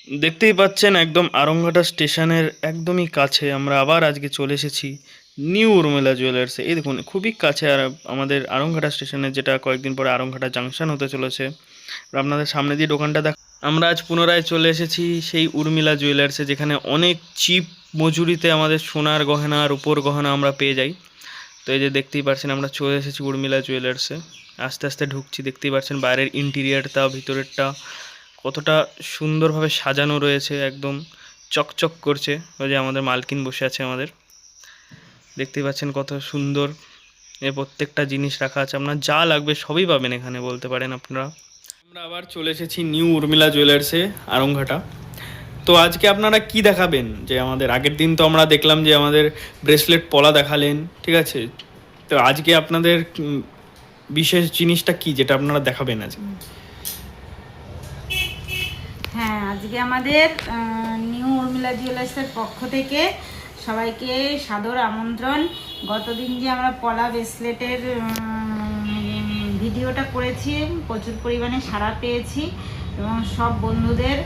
দেখতেই পাচ্ছেন একদম আরংঘাটা স্টেশনের একদমই কাছে আমরা আবার আজকে চলে এসেছি নিউ উর্মিলা জুয়েলার্সে। এই দেখুন খুবই কাছে আর আমাদের আরংঘাটা স্টেশনের, যেটা কয়েকদিন পরে আরংঘাটা জাংশন হতে চলেছে। আর আপনাদের সামনে দিয়ে দোকানটা দেখ, আমরা আজ পুনরায় চলে এসেছি সেই উর্মিলা জুয়েলার্সে, যেখানে অনেক চিপ মজুরিতে আমাদের সোনার গহনা আর রূপোর গহনা আমরা পেয়ে যাই। তো এই যে দেখতেই পাচ্ছেন আমরা চলে এসেছি উর্মিলা জুয়েলার্সে। আস্তে আস্তে ঢুকছি, দেখতেই পাচ্ছেন বাইরের ইন্টিরিয়ারটা ভিতরেরটা কতটা সুন্দরভাবে সাজানো রয়েছে, একদম চকচক করছে। ওই যে আমাদের মালকিন বসে আছে আমাদের, দেখতেই পাচ্ছেন কত সুন্দর এ প্রত্যেকটা জিনিস রাখা আছে। আপনার যা লাগবে সবই পাবেন এখানে বলতে পারেন আপনারা। আমরা আবার চলে এসেছি নিউ উর্মিলা জুয়েলার্সে আরংঘাটা। তো আজকে আপনারা কি দেখাবেন? যে আমাদের আগের দিন তো আমরা দেখলাম যে আমাদের ব্রেসলেট পলা দেখালেন, ঠিক আছে। তো আজকে আপনাদের বিশেষ জিনিসটা কি যেটা আপনারা দেখাবেন আজকে? হ্যাঁ, আজকে আমাদের নিউ উর্মিলা জুয়েলার্সের পক্ষ থেকে সবাইকে সাদর আমন্ত্রণ। গতদিন যে আমরা পলা ব্রেসলেটের ভিডিওটা করেছি, প্রচুর পরিমাণে সাড়া পেয়েছি এবং সব বন্ধুদের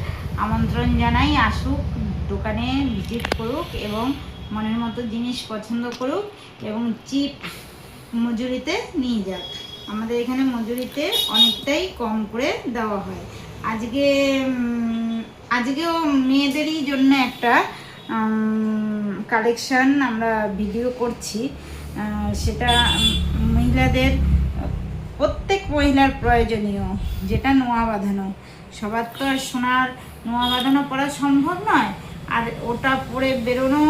আমন্ত্রণ জানাই, আসুক দোকানে ভিজিট করুক এবং মনের মতো জিনিস পছন্দ করুক এবং চিপ মজুরিতে নিয়ে যাক। আমাদের এখানে মজুরিতে অনেকটাই কম করে দেওয়া হয়। আজকেও মেয়েদেরই জন্য একটা কালেকশন আমরা ভিডিও করছি। সেটা মহিলাদের, প্রত্যেক মহিলার প্রয়োজনীয়, যেটা নোয়া বাঁধানো। সবার তো আর সোনার নোয়া বাঁধানো পরা সম্ভব নয়, আর ওটা পরে বেরোনো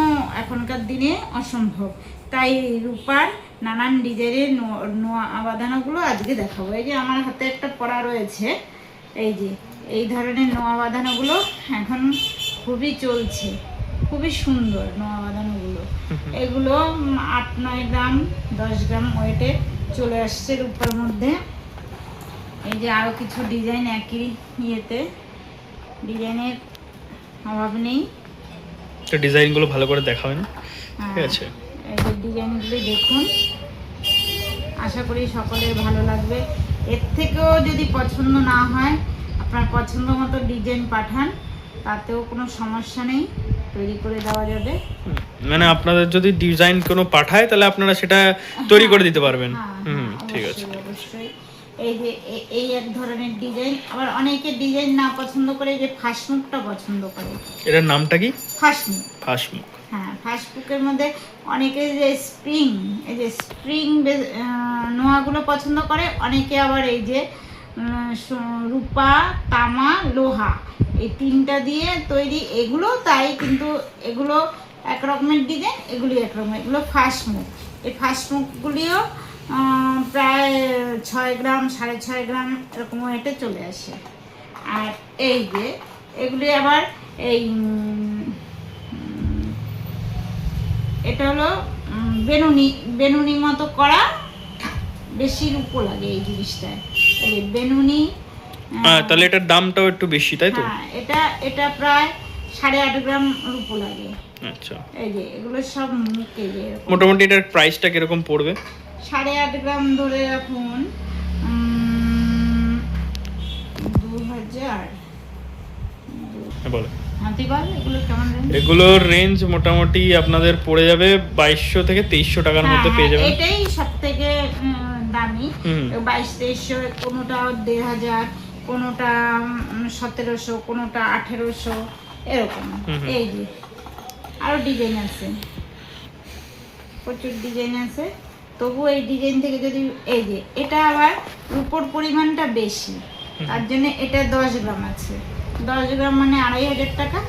এখনকার দিনে অসম্ভব। তাই রূপার নানান ডিজাইনের নোয়া বাঁধানোগুলো আজকে দেখাবো। এই যে আমার হাতে একটা পরা রয়েছে, এই যে এই ধরনের নোয়া বাঁধানোগুলো এখন খুবই চলছে, খুবই সুন্দর নোয়া বাঁধানোগুলো। এগুলো 8-9 গ্রাম 10 গ্রাম ওয়েটে চলে আসছে রূপার মধ্যে। এই যে আরও কিছু ডিজাইন একই ইয়েতে, ডিজাইনের অভাব নেই। তো ডিজাইনগুলো ভালো করে দেখাবেন, ঠিক আছে? এই যে ডিজাইনগুলি দেখুন, আশা করি সকলের ভালো লাগবে। এর থেকেও যদি পছন্দ না হয়, আপনার পছন্দ মতো ডিজাইন পাঠান, তাতেও কোনো সমস্যা নেই, তৈরি করে দেওয়া যাবে। মানে আপনাদের যদি ডিজাইন কোনো পাঠায় তাহলে আপনারা সেটা তৈরি করে দিতে পারবেন। ঠিক আছে, অবশ্যই। এই যে এই এক ধরনের ডিজাইন, আবার অনেকে ডিজাইন না পছন্দ করে, যে ফাঁসমুখটা পছন্দ করে। এটার নামটা কি? ফাঁসমুখ। ফাঁসমুখ, হ্যাঁ, ফাঁসমুখের মধ্যে অনেকে যে স্প্রিং, এই যে স্প্রিং নোয়াগুলো পছন্দ করে। অনেকে আবার এই যে রূপা, তামা, লোহা, এই তিনটা দিয়ে তৈরি, এগুলো তাই, কিন্তু এগুলো এক রকমের ডিজাইন, এগুলি এক রকমের। এগুলো ফাঁসমুখ। এই ফাঁসমুখগুলিও প্রায় 6 গ্রাম 6.5 গ্রাম এরকম ওয়েটে চলে আসে। আর এই যে এগুলি আবার এই এটা হলো বেনুনি মতো করা, বেশি রূপো লাগে এই জিনিসটায়। এই বেনুনি, তাহলে এটার দামটাও একটু বেশি, তাই তো? হ্যাঁ, এটা প্রায় 8.5 গ্রাম রূপো লাগে। আচ্ছা, এই যে এগুলো সব মুখে, যে মোটামুটি এটার প্রাইসটা কিরকম পড়বে? 8.5 গ্রাম ধরে রাখুন, 2000। বলো। এগুলোর রেঞ্জ মোটামুটি আপনাদের পড়ে যাবে 2200 থেকে 2300 টাকার মধ্যে পেয়ে যাবেন। এটাই সব থেকে দামি। 2200-2300, কোনোটা 1500, কোনোটা 1700, কোনোটা 1800, এরকম। এই যে আরো ডিজাইন আছে, প্রচুর ডিজাইন আছে। তবু এই ডিজাইন থেকে যদি, এই যে এটা আবার রূপোর পরিমাণটা বেশি, তার জন্য এটা 10 গ্রাম আছে। 10 গ্রাম মানে 2500 টাকা,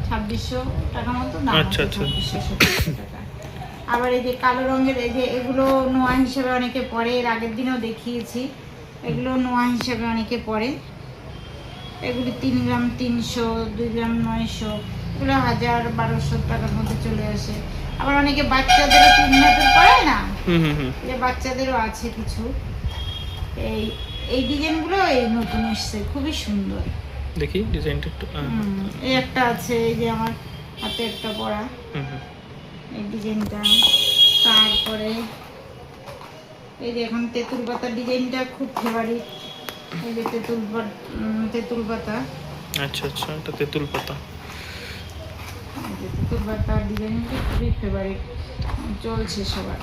2600 টাকা মতো দাম। আচ্ছা, 2600 টাকা। আবার এই যে কালো রঙের, এই যে এগুলো নোয়া হিসাবে অনেকে পরে, এর আগের দিনও দেখিয়েছি। এগুলো নোয়া হিসাবে অনেকে পরে। এগুলি 3 গ্রাম 300, 2 গ্রাম 900, এগুলো 1000-1200 টাকার মধ্যে চলে আসে। আবার অনেকে বাচ্চাদেরও 3 হাতের পরে না, যে বাচ্চাদেরও আছে কিছু। এই ডিজাইনগুলো এই নতুন এসছে, খুবই সুন্দর। দেখি ডিজাইনটা একটু। এই একটা আছে, এই যে আমার হাতে একটা পরা, এই ডিজাইনটা। তারপরে এই যে এখন তেঁতুল পাতা ডিজাইনটা খুব ফেভারিট। এই যে তেঁতুল পাতা, আচ্ছা আচ্ছা, এটা তেঁতুল পাতা। তেঁতুল পাতার ডিজাইনটা খুবই ফেভারিট চলছে সবার।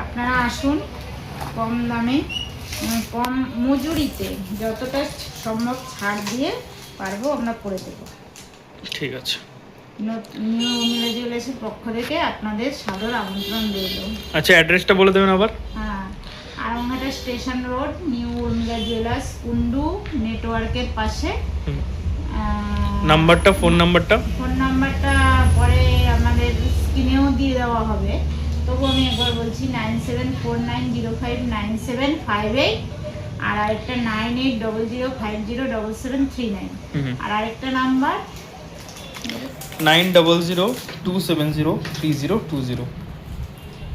আপনারা আসুন, কম দামে কম মজুরিতে যতটা সম্ভব ছাড় দিয়ে পারবো আমরা করে দেবো। ঠিক আছে। নিউ উর্মিলা জুয়েলার্সের পক্ষ থেকে আপনাদের সাদর আমন্ত্রণ রইল। আচ্ছা, অ্যাড্রেসটা বলে দেবেন আবার। হ্যাঁ, Aramghata station road, new Urmila jewellers, Kundu নেটওয়ার্কের পাশে। নাম্বারটা, ফোন নাম্বারটা? ফোন নাম্বারটা পরে আমাদের স্ক্রিনেও দিয়ে দেওয়া হবে, তবু আমি একবার বলছি 9749059758, আর আরেকটা 9800507739, আর আরেকটা নাম্বার 9002703020।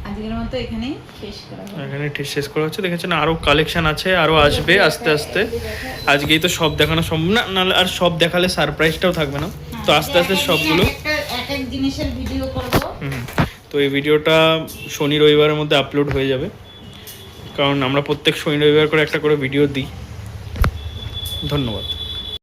আজকের মতো এখানেই শেষ করা হবে। এখানে ঠিক শেষ করা হচ্ছে। দেখেছেন আরও কালেকশন আছে, আরও আসবে আস্তে আস্তে। আজকেই তো সব দেখানো সম্ভব না, নাহলে আর সব দেখালে সারপ্রাইজটাও থাকবে না। তো আস্তে আস্তে সবগুলো এক এক জিনিসের ভিডিও করব। তো এই ভিডিওটা শনি রবিবারের মধ্যে আপলোড হয়ে যাবে, কারণ আমরা প্রত্যেক শনি রবিবার করে একটা করে ভিডিও দিই। ধন্যবাদ।